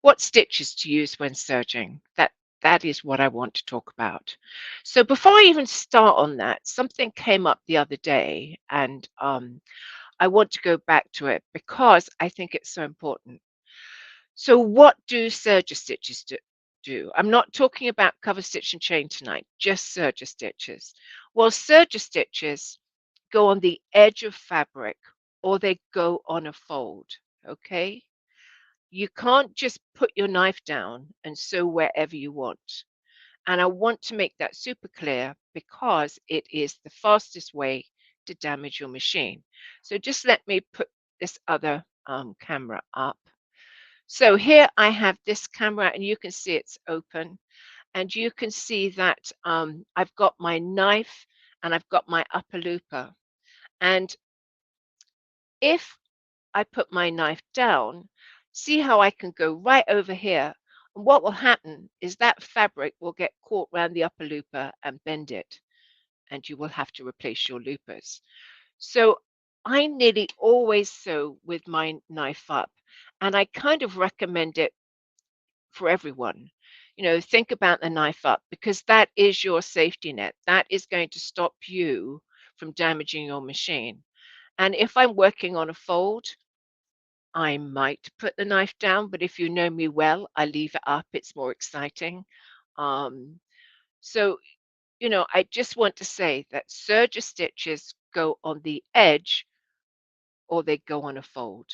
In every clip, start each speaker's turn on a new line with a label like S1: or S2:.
S1: What stitches to use when serging? That is what I want to talk about. So before I even start on that, something came up the other day, and I want to go back to it because I think it's so important. So what do serger stitches do? I'm not talking about cover stitch and chain tonight, just serger stitches. Well, serger stitches go on the edge of fabric or they go on a fold, okay? You can't just put your knife down and sew wherever you want. And I want to make that super clear because it is the fastest way to damage your machine. So just let me put this other camera up. So here I have this camera and you can see it's open and you can see that I've got my knife and I've got my upper looper. And if I put my knife down, see how I can go right over here. And what will happen is that fabric will get caught around the upper looper and bend it, and you will have to replace your loopers. So I nearly always sew with my knife up, and I kind of recommend it for everyone. You know, think about the knife up because that is your safety net. That is going to stop you from damaging your machine. And if I'm working on a fold, I might put the knife down, but if you know me well, I leave it up. It's more exciting. Um, so, I just want to say that serger stitches go on the edge or they go on a fold.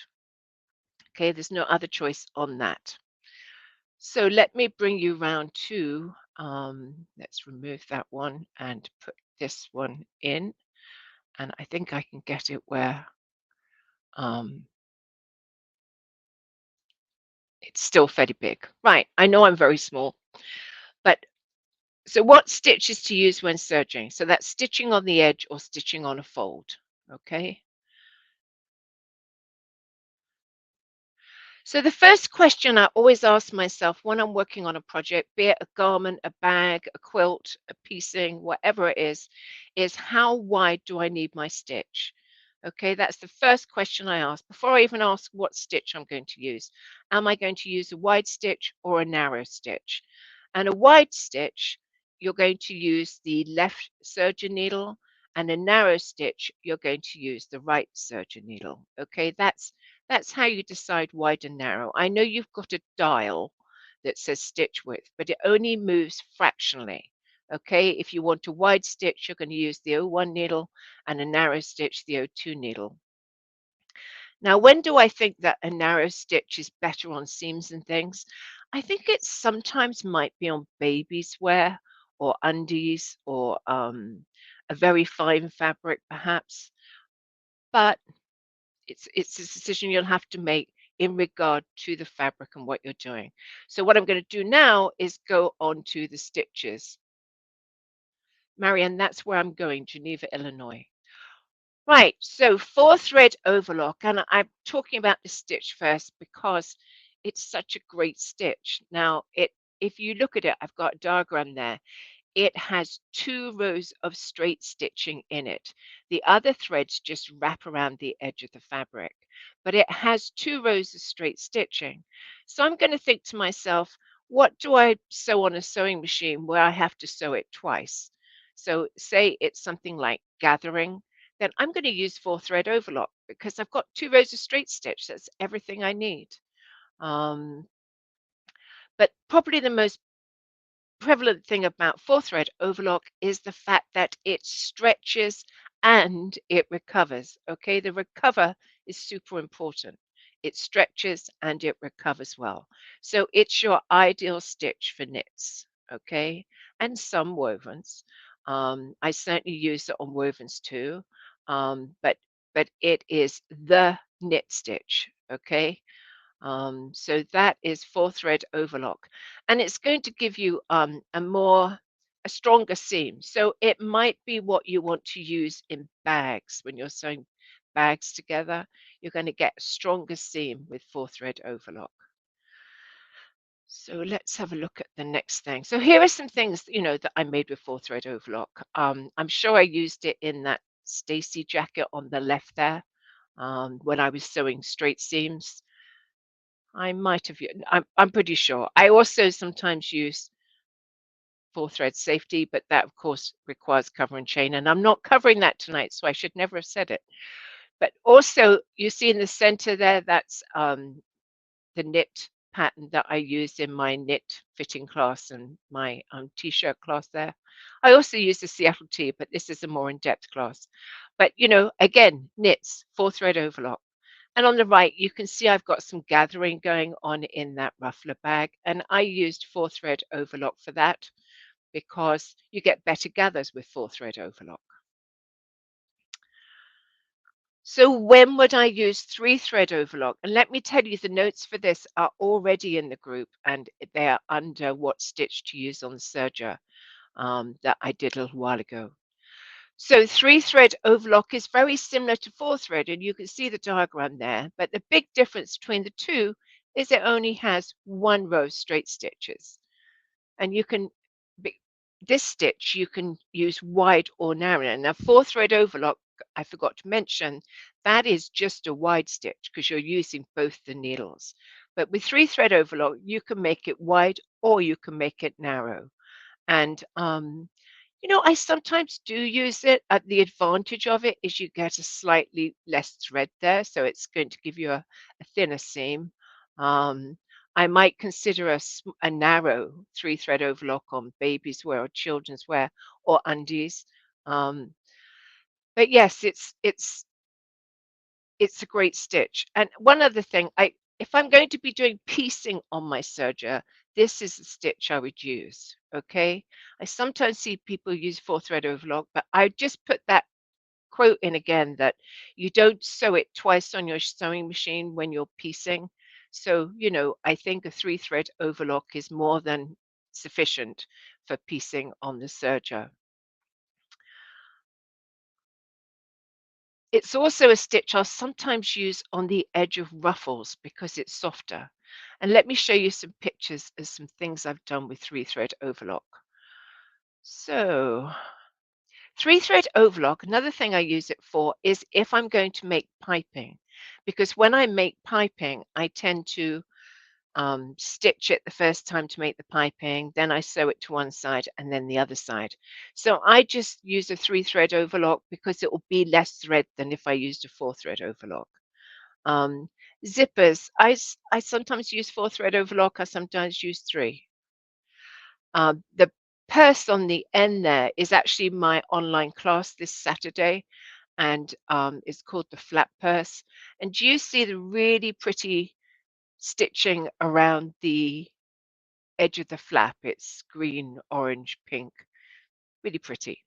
S1: Okay, there's no other choice on that. So let me bring you round to, let's remove that one and put this one in. And I think I can get it where um, it's still fairly big. Right, I know I'm very small, but so what stitches to use when serging? So that's stitching on the edge or stitching on a fold, okay? So the first question I always ask myself when I'm working on a project, be it a garment, a bag, a quilt, a piecing, whatever it is how wide do I need my stitch? Okay, that's the first question I ask before I even ask what stitch I'm going to use. Am I going to use a wide stitch or a narrow stitch? And a wide stitch, you're going to use the left serger needle, and a narrow stitch, you're going to use the right serger needle. Okay, that's how you decide wide and narrow. I know you've got a dial that says stitch width, but it only moves fractionally. Okay, if you want a wide stitch, you're going to use the O1 needle and a narrow stitch, the O2 needle. Now, when do I think that a narrow stitch is better on seams and things? I think it sometimes might be on babies' wear or undies or a very fine fabric, perhaps. But it's a decision you'll have to make in regard to the fabric and what you're doing. So what I'm going to do now is go on to the stitches. Marianne, that's where I'm going, Geneva, Illinois. Right, so 4 thread overlock, and I'm talking about the stitch first because it's such a great stitch. Now, if you look at it, I've got a diagram there. It has 2 rows of straight stitching in it. The other threads just wrap around the edge of the fabric, but it has 2 rows of straight stitching. So I'm going to think to myself, what do I sew on a sewing machine where I have to sew it twice? So say it's something like gathering, then I'm going to use 4 thread overlock because I've got 2 rows of straight stitch. That's everything I need. Um, but probably the most prevalent thing about 4 thread overlock is the fact that it stretches and it recovers. Okay, the recover is super important. It stretches and it recovers well. So it's your ideal stitch for knits. Okay, and some wovens. I certainly use it on wovens too, but it is the knit stitch. Okay, so that is 4 thread overlock, and it's going to give you a stronger seam. So it might be what you want to use in bags when you're sewing bags together. You're going to get a stronger seam with 4 thread overlock. So let's have a look at the next thing. So here are some things that I made with 4 thread overlock. I'm sure I used it in that Stacy jacket on the left there when I was sewing straight seams. I might have. I'm pretty sure. I also sometimes use full thread safety, but that of course requires cover and chain, and I'm not covering that tonight, so I should never have said it. But also, you see in the center there, that's the knit pattern that I used in my knit fitting class and my t-shirt class there. I also use the Seattle tee, but this is a more in-depth class. But again, knits, four thread overlock. And on the right, you can see I've got some gathering going on in that ruffler bag. And I used four thread overlock for that because you get better gathers with four thread overlock. So when would I use three thread overlock? And let me tell you, the notes for this are already in the group and they are under what stitch to use on the serger that I did a little while ago. So three thread overlock is very similar to four thread, and you can see the diagram there. But the big difference between the two is it only has one row of straight stitches. And you can be- this stitch you can use wide or narrow. Now four thread overlock, I forgot to mention, that is just a wide stitch because you're using both the needles. But with three thread overlock, you can make it wide or you can make it narrow. And I sometimes do use it. The advantage of it is you get a slightly less thread there, so it's going to give you a thinner seam. Um, I might consider a narrow three thread overlock on babies wear or children's wear or undies. Um, but yes, it's a great stitch. And one other thing, if I'm going to be doing piecing on my serger, this is the stitch I would use. Okay. I sometimes see people use four thread overlock, but I just put that quote in again that you don't sew it twice on your sewing machine when you're piecing. So, I think a three thread overlock is more than sufficient for piecing on the serger. It's also a stitch I'll sometimes use on the edge of ruffles because it's softer. And let me show you some pictures of some things I've done with three thread overlock. So, three thread overlock, another thing I use it for is if I'm going to make piping. Because when I make piping, I tend to stitch it the first time to make the piping, then I sew it to one side and then the other side. So I just use a three thread overlock because it will be less thread than if I used a four thread overlock. Um, Zippers, I sometimes use four thread overlock, I sometimes use three. The purse on the end there is actually my online class this Saturday, and it's called the Flat Purse. And do you see the really pretty stitching around the edge of the flap? It's green, orange, pink, really pretty.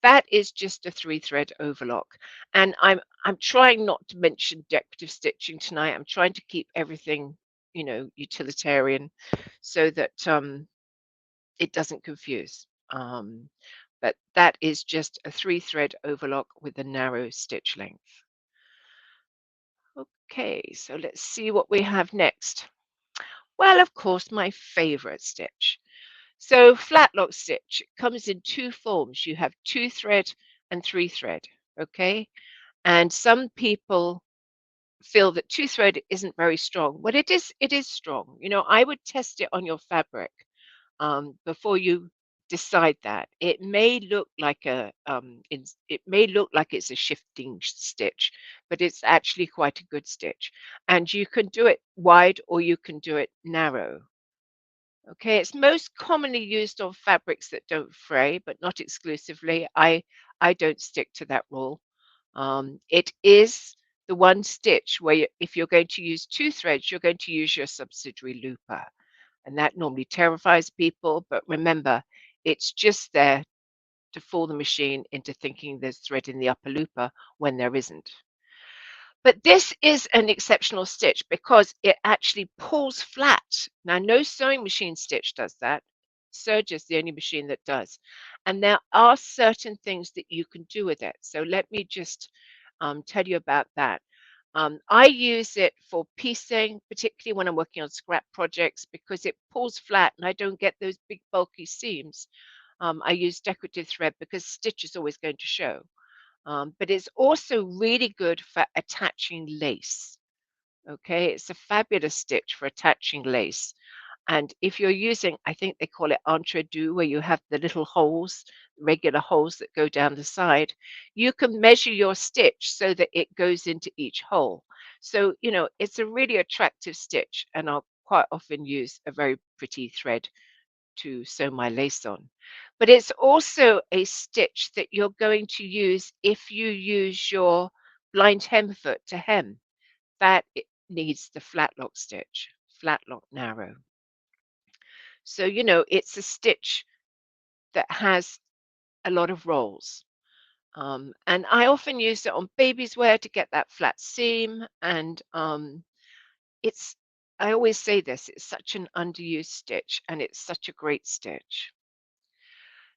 S1: That is just a three thread overlock. And I'm trying not to mention decorative stitching tonight. I'm trying to keep everything, utilitarian so that it doesn't confuse. But that is just a three thread overlock with a narrow stitch length. Okay, so let's see what we have next. Well, of course, my favorite stitch. So flatlock stitch comes in two forms. You have two thread and three thread, okay? And some people feel that two thread isn't very strong. Well, it is strong. I would test it on your fabric before you decide that. It may look like it's a shifting stitch, but it's actually quite a good stitch. And you can do it wide or you can do it narrow. Okay, it's most commonly used on fabrics that don't fray, but not exclusively. I don't stick to that rule. It is the one stitch where if you're going to use two threads, you're going to use your subsidiary looper. And that normally terrifies people, but remember, it's just there to fool the machine into thinking there's thread in the upper looper when there isn't. But this is an exceptional stitch because it actually pulls flat. Now, no sewing machine stitch does that. Serger is the only machine that does. And there are certain things that you can do with it. So let me just tell you about that. I use it for piecing, particularly when I'm working on scrap projects, because it pulls flat and I don't get those big bulky seams. I use decorative thread because stitch is always going to show. But it's also really good for attaching lace. Okay, it's a fabulous stitch for attaching lace. And if you're using, I think they call it entre-deux, where you have the little holes, regular holes that go down the side, you can measure your stitch so that it goes into each hole. So, it's a really attractive stitch, and I'll quite often use a very pretty thread to sew my lace on. But it's also a stitch that you're going to use if you use your blind hem foot to hem. That it needs the flatlock stitch, flatlock narrow. So, it's a stitch that has a lot of rolls. And I often use it on baby's wear to get that flat seam. And it's, I always say this, it's such an underused stitch and it's such a great stitch.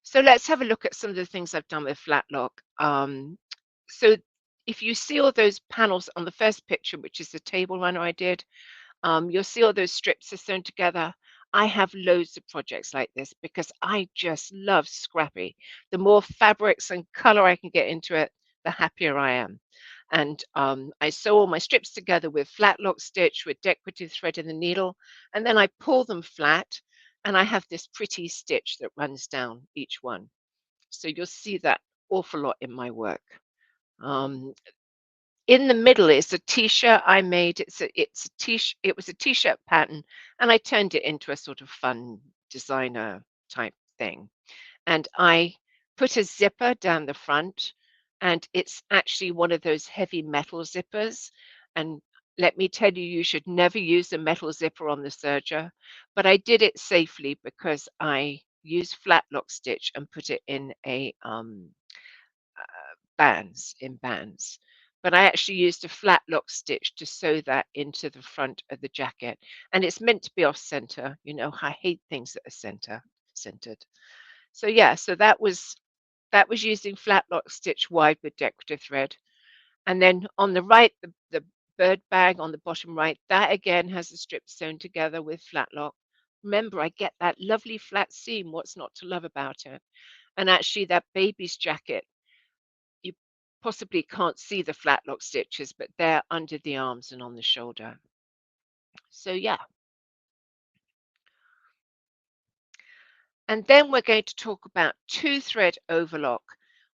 S1: So let's have a look at some of the things I've done with Flatlock. So if you see all those panels on the first picture, which is the table runner I did, you'll see all those strips are sewn together. I have loads of projects like this because I just love scrappy. The more fabrics and color I can get into it, the happier I am. And I sew all my strips together with flat lock stitch with decorative thread in the needle, and then I pull them flat, and I have this pretty stitch that runs down each one. So you'll see that awful lot in my work. Um, in the middle is a t-shirt I made. It's a t-shirt. It was a t-shirt pattern, and I turned it into a sort of fun designer type thing. And I put a zipper down the front, and it's actually one of those heavy metal zippers. And let me tell you, you should never use a metal zipper on the serger. But I did it safely because I used flat lock stitch and put it in a bands. But I actually used a flat lock stitch to sew that into the front of the jacket. And it's meant to be off center. I hate things that are centered. So yeah, so that was using flat lock stitch wide with decorative thread. And then on the right, the bird bag on the bottom right, that again has the strips sewn together with flat lock. Remember, I get that lovely flat seam. What's not to love about it? And actually, that baby's jacket, you possibly can't see the flat lock stitches, but they're under the arms and on the shoulder. So yeah. And then we're going to talk about two thread overlock,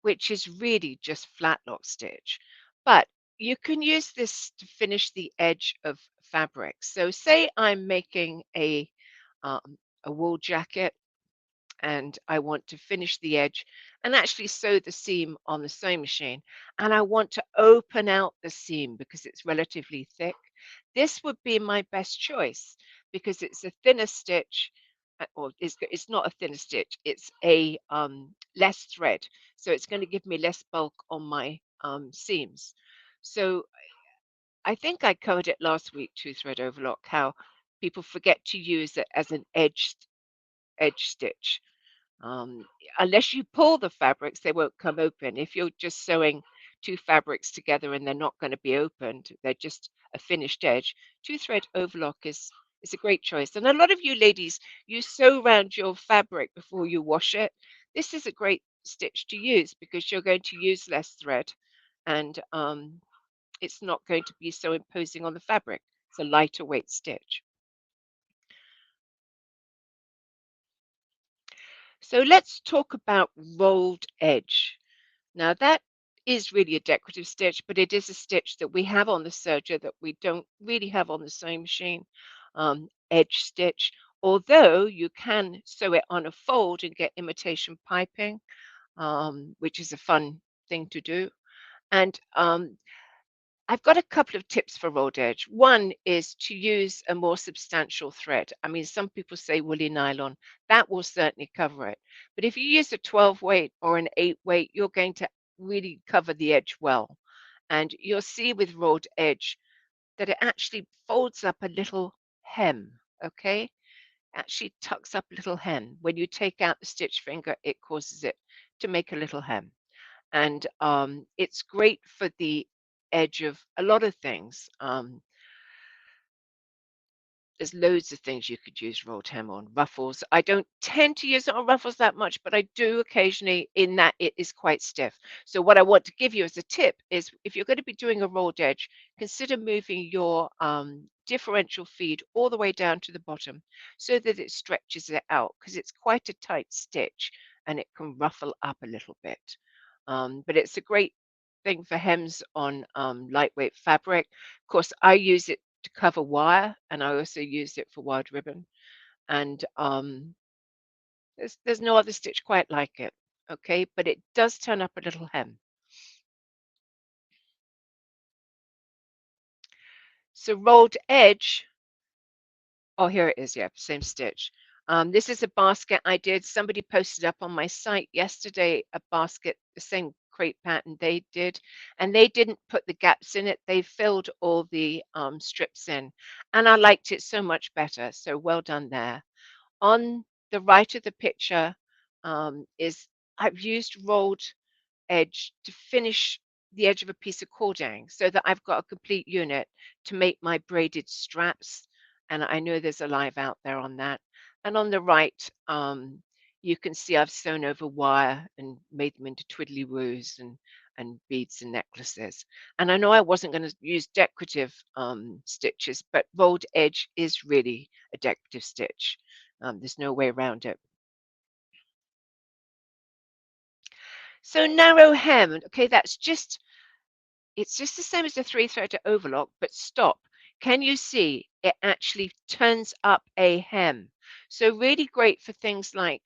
S1: which is really just flat lock stitch. But you can use this to finish the edge of fabric. So say I'm making a wool jacket and I want to finish the edge and actually sew the seam on the sewing machine. And I want to open out the seam because it's relatively thick. This would be my best choice because it's a thinner stitch, or it's not a thinner stitch, it's a less thread. So it's going to give me less bulk on my seams. So I think I covered it last week, two thread overlock, how people forget to use it as an edge stitch. um, Unless you pull the fabrics, they won't come open. If you're just sewing two fabrics together and they're not going to be opened, they're just a finished edge. Two thread overlock is a great choice. And a lot of you ladies, you sew around your fabric before you wash it. This is a great stitch to use because you're going to use less thread, and it's not going to be so imposing on the fabric. It's a lighter weight stitch. So let's talk about rolled edge. Now that is really a decorative stitch, but it is a stitch that we have on the serger that we don't really have on the sewing machine. Edge stitch, although you can sew it on a fold and get imitation piping, which is a fun thing to do. And I've got a couple of tips for rolled edge. One is to use a more substantial thread. I mean, some people say woolly nylon. That will certainly cover it. But if you use a 12 weight or an 8 weight, you're going to really cover the edge well. And you'll see with rolled edge that it actually folds up a little hem, okay? Actually tucks up a little hem. When you take out the stitch finger, it causes it to make a little hem. And it's great for the edge of a lot of things. There's loads of things you could use rolled hem on. Ruffles. I don't tend to use it on ruffles that much, but I do occasionally in that it is quite stiff. So what I want to give you as a tip is if you're going to be doing a rolled edge, consider moving your differential feed all the way down to the bottom so that it stretches it out because it's quite a tight stitch and it can ruffle up a little bit. But it's a great thing for hems on lightweight fabric. Of course, I use it to cover wire, and I also use it for wired ribbon. And there's no other stitch quite like it. Okay, but it does turn up a little hem. So rolled edge. Oh, here it is. Yeah, same stitch. This is a basket I did. Somebody posted up on my site yesterday a basket, the same crepe pattern they did, and they didn't put the gaps in it. They filled all the strips in, and I liked it so much better. So well done there. On the right of the picture is I've used rolled edge to finish the edge of a piece of cordang so that I've got a complete unit to make my braided straps. And I know there's a live out there on that. And on the right, you can see I've sewn over wire and made them into twiddly woos and beads and necklaces. And I know I wasn't going to use decorative stitches, but rolled edge is really a decorative stitch. There's no way around it. So narrow hem, okay, it's just the same as the three-threaded overlock, but stop. Can you see it actually turns up a hem? So really great for things like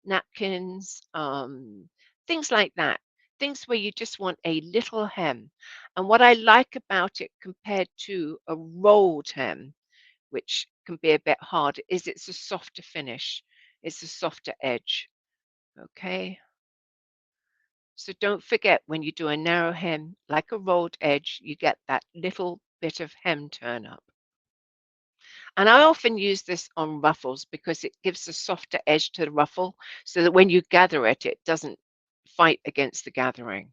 S1: napkins, things like that. Things where you just want a little hem. And what I like about it compared to a rolled hem, which can be a bit hard, is it's a softer finish. It's a softer edge. Okay. So don't forget when you do a narrow hem, like a rolled edge, you get that little bit of hem turn up. And I often use this on ruffles because it gives a softer edge to the ruffle so that when you gather it, it doesn't fight against the gathering.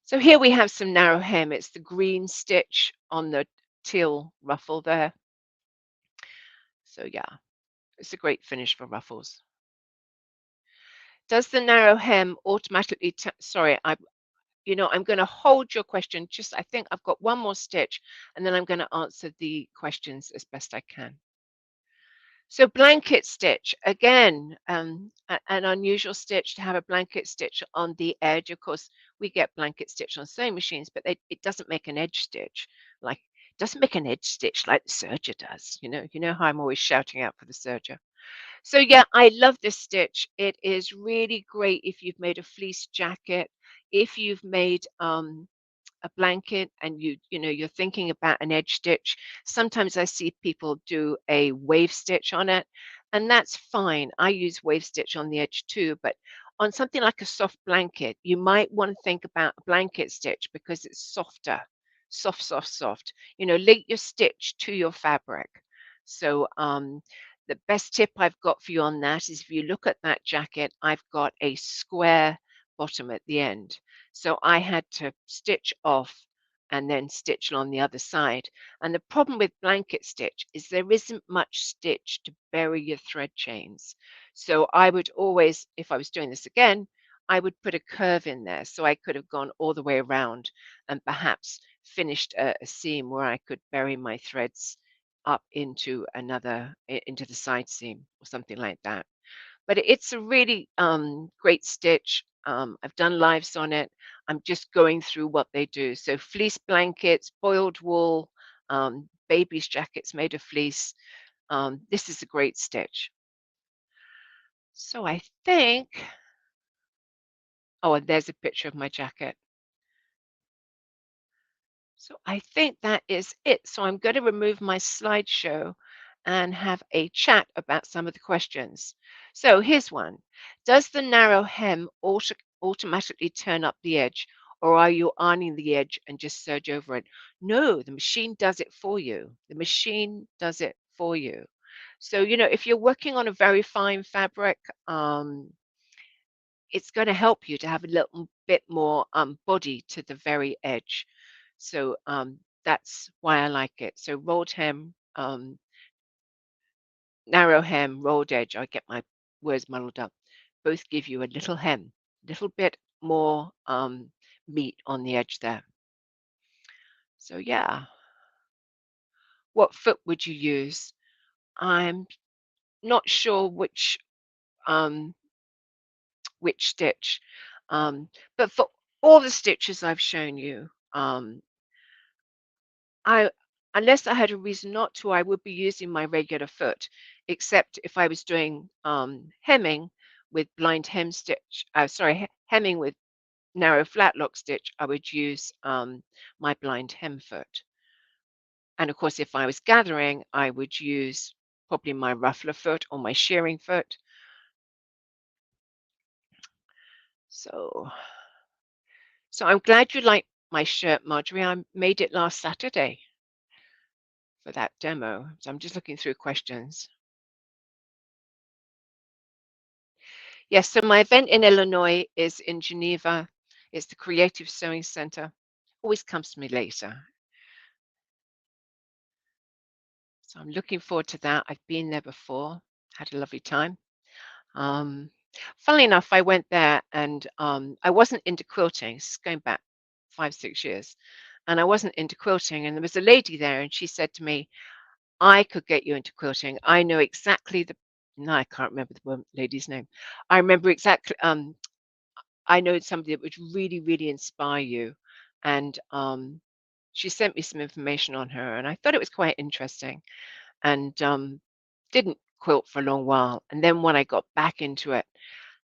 S1: So here we have some narrow hem. It's the green stitch on the teal ruffle there. So yeah, it's a great finish for ruffles. Does the narrow hem automatically, sorry, I'm going to hold your question. Just, I think I've got one more stitch and then I'm going to answer the questions as best I can. So blanket stitch, again, an unusual stitch to have a blanket stitch on the edge. Of course, we get blanket stitch on sewing machines, but it doesn't make an edge stitch like doesn't make an edge stitch like the serger does. You know how I'm always shouting out for the serger. So yeah, I love this stitch. It is really great if you've made a fleece jacket, if you've made a blanket and you're thinking about an edge stitch. Sometimes I see people do a wave stitch on it, and that's fine. I use wave stitch on the edge too, but on something like a soft blanket, you might want to think about a blanket stitch because it's softer, soft, soft, soft. Link your stitch to your fabric. So the best tip I've got for you on that is if you look at that jacket, I've got a square bottom at the end. So I had to stitch off and then stitch on the other side. And the problem with blanket stitch is there isn't much stitch to bury your thread chains. So I would always, if I was doing this again, I would put a curve in there so I could have gone all the way around and perhaps finished a seam where I could bury my threads up into into the side seam or something like that. But it's a really great stitch. I've done lives on it. I'm just going through what they do. So fleece blankets, boiled wool, babies' jackets made of fleece. This is a great stitch. So I think, oh, and there's a picture of my jacket. So I think that is it. So I'm going to remove my slideshow and have a chat about some of the questions. So here's one. Does the narrow hem automatically turn up the edge, or are you ironing the edge and just serge over it? No, the machine does it for you. The machine does it for you. So, if you're working on a very fine fabric, it's going to help you to have a little bit more body to the very edge. So that's why I like it. So rolled hem, narrow hem, rolled edge. I get my words muddled up. Both give you a little hem, little bit more meat on the edge there. So yeah, what foot would you use? I'm not sure um, which stitch, but for all the stitches I've shown you, I unless I had a reason not to, I would be using my regular foot, except if I was doing hemming with blind hem stitch. Sorry, hemming with narrow flatlock stitch. I would use my blind hem foot, and of course, if I was gathering, I would use probably my ruffler foot or my shearing foot. So, so I'm glad you like my shirt, Marjorie. I made it last Saturday for that demo. So I'm just looking through questions. Yes, so my event in Illinois is in Geneva. It's the Creative Sewing Center. Always comes to me later. So I'm looking forward to that. I've been there before, had a lovely time. Um, Funnily enough, I went there and I wasn't into quilting. This is going back 5, 6 years. And I wasn't into quilting. And there was a lady there and she said to me, I could get you into quilting. I know exactly no, I can't remember the lady's name. I remember exactly, I know somebody that would really, really inspire you. And she sent me some information on her, and I thought it was quite interesting. And didn't quilt for a long while. And then when I got back into it,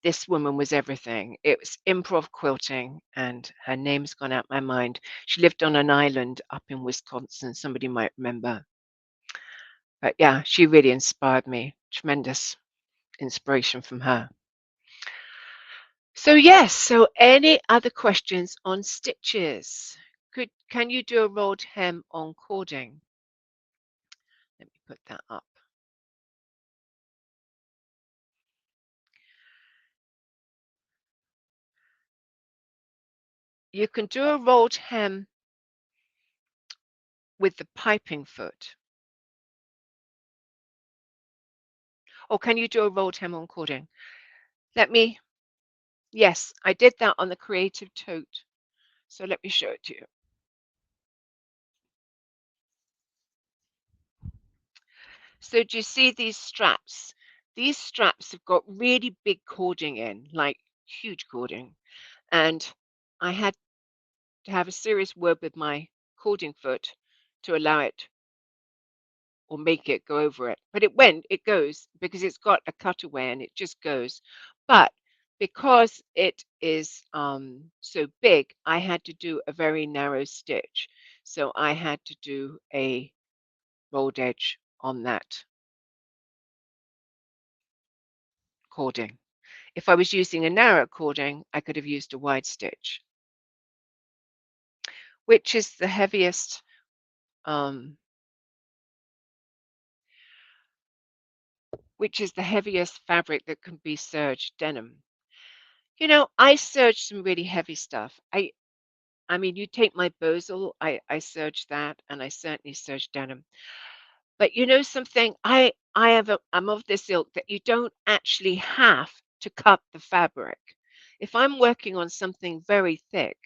S1: this woman was everything. It was improv quilting, and her name's gone out my mind. She lived on an island up in Wisconsin. Somebody might remember. But yeah, she really inspired me. Tremendous inspiration from her. So yes, so any other questions on stitches? Can you do a rolled hem on cording? Let me put that up. You can do a rolled hem with the piping foot. Or can you do a rolled hem on cording? Let me, yes, I did that on the creative tote. So let me show it to you. So do you see these straps? These straps have got really big cording in, like huge cording. And I had to have a serious word with my cording foot to allow it or make it go over it. But it goes because it's got a cutaway and it just goes. But because it is so big, I had to do a very narrow stitch. So I had to do a rolled edge on that cording. If I was using a narrow cording, I could have used a wide stitch. Which is the heaviest um, fabric that can be serged? Denim. You know, I serge some really heavy stuff. I mean, you take my Bosal, I serge that, and I certainly serge denim. But you know something? I'm of this ilk that you don't actually have to cut the fabric. If I'm working on something very thick,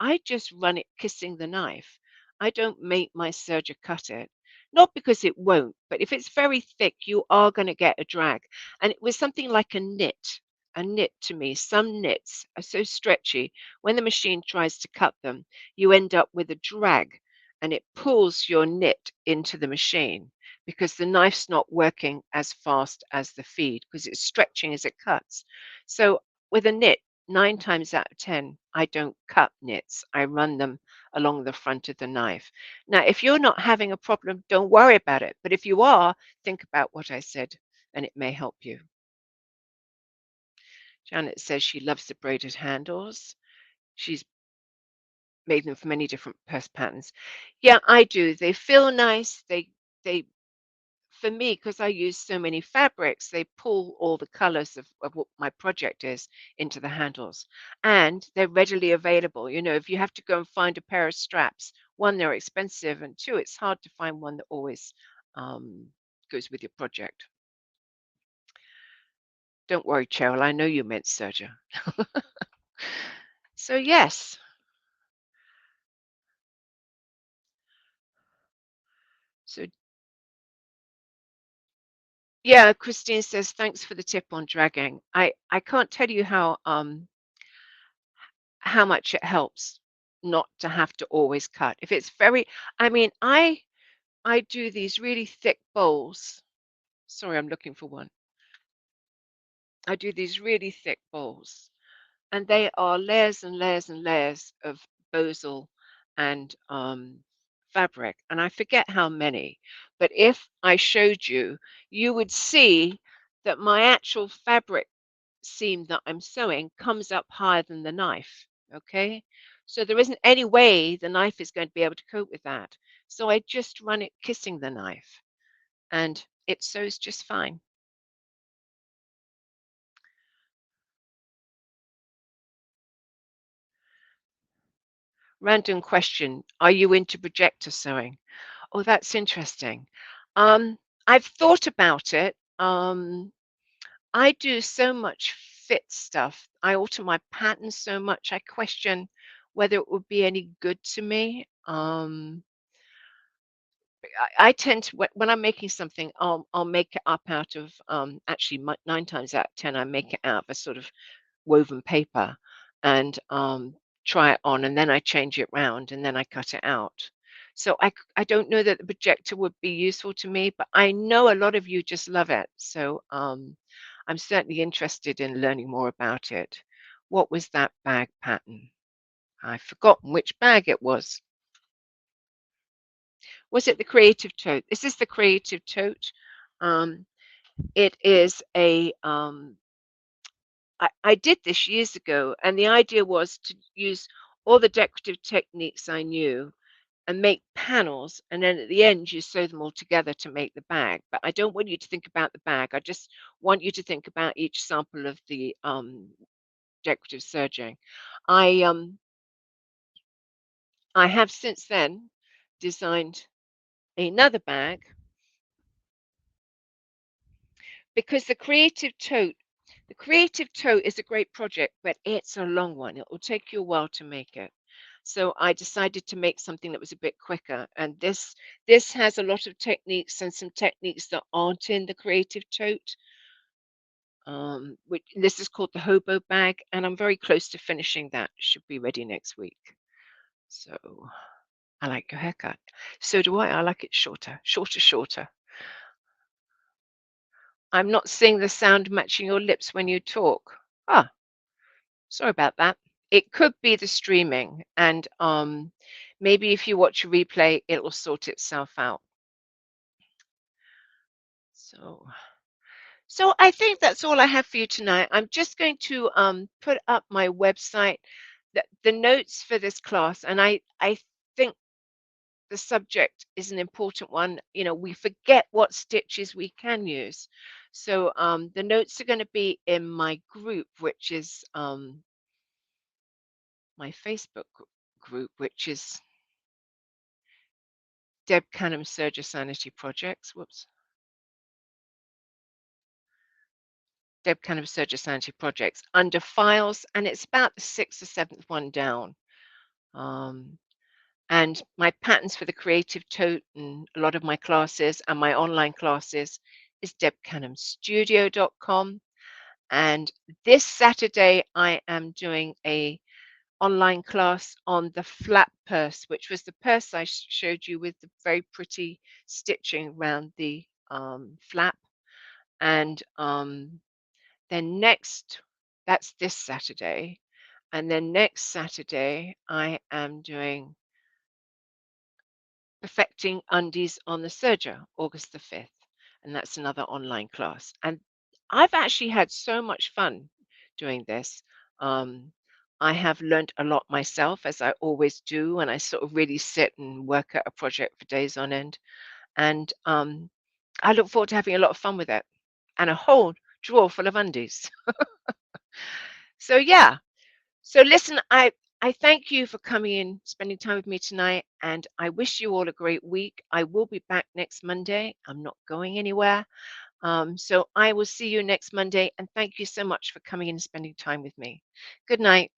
S1: I just run it kissing the knife. I don't make my serger cut it. Not because it won't, but if it's very thick, you are going to get a drag. And it was something like a knit. A knit to me, some knits are so stretchy, when the machine tries to cut them, you end up with a drag and it pulls your knit into the machine because the knife's not working as fast as the feed because it's stretching as it cuts. So with a knit, 9 times out of 10, I don't cut knits. I run them along the front of the knife. Now, if you're not having a problem, don't worry about it. But if you are, think about what I said and it may help you. Janet says she loves the braided handles. She's made them for many different purse patterns. Yeah, I do. They feel nice. They for me, because I use so many fabrics, they pull all the colors of what my project is into the handles. And they're readily available. You know, if you have to go and find a pair of straps one, they're expensive, and two, it's hard to find one that always um, goes with your project. Don't worry, Cheryl. I know you meant Serger. So yes. So yeah, Christine says thanks for the tip on dragging. I can't tell you how much it helps not to have to always cut. If it's very, I mean, I do these really thick bowls. Sorry, I'm looking for one. I do these really thick bowls, and they are layers and layers and layers of bosal and fabric, and I forget how many. But if I showed you, you would see that my actual fabric seam that I'm sewing comes up higher than the knife. Okay, so there isn't any way the knife is going to be able to cope with that. So I just run it kissing the knife, and it sews just fine. Random question: are you into projector sewing? Oh, that's interesting. Um, I've thought about it. I do so much fit stuff. I alter my patterns so much. I question whether it would be any good to me. I tend to when I'm making something, I'll make it up out of actually 9 times out of 10 I make it out of a sort of woven paper and try it on, and then I change it round and then I cut it out. So I don't know that the projector would be useful to me, but I know a lot of you just love it. So I'm certainly interested in learning more about it. What was that bag pattern? I've forgotten which bag it was. Was it the creative tote? Is this the creative tote? Um, it is a I did this years ago, and the idea was to use all the decorative techniques I knew and make panels, and then at the end you sew them all together to make the bag. But I don't want you to think about the bag. I just want you to think about each sample of the decorative serging. I um I have since then designed another bag because the creative tote is a great project, but it's a long one. It will take you a while to make it. So I decided to make something that was a bit quicker. And this has a lot of techniques and some techniques that aren't in the creative tote. Which this is called the hobo bag, and I'm very close to finishing that. Should be ready next week. So I like your haircut. So do I. I like it shorter, shorter, shorter. I'm not seeing the sound matching your lips when you talk. Ah, sorry about that. It could be the streaming, and maybe if you watch a replay, it will sort itself out. So, so I think that's all I have for you tonight. I'm just going to put up my website, the notes for this class, and I think the subject is an important one. You know, we forget what stitches we can use. So the notes are going to be in my group, which is my Facebook group, which is Deb Canham Serger Sanity Projects. Whoops. Deb Canham Serger Sanity Projects under files, and it's about the sixth or seventh one down. Um, and my patterns for the creative tote and a lot of my classes and my online classes is debcanhamstudio.com. And this Saturday, I am doing a online class on the flat purse, which was the purse I showed you with the very pretty stitching around the flap. And then that's this Saturday. And then next Saturday, I am doing Perfecting Undies on the Serger, August the 5th. And that's another online class. And I've actually had so much fun doing this. Um, I have learnt a lot myself, as I always do, and I sort of really sit and work at a project for days on end. And I look forward to having a lot of fun with it and a whole drawer full of undies. So yeah. So listen, I thank you for coming in, spending time with me tonight, and I wish you all a great week. I will be back next Monday. I'm not going anywhere. So I will see you next Monday, and thank you so much for coming in and spending time with me. Good night.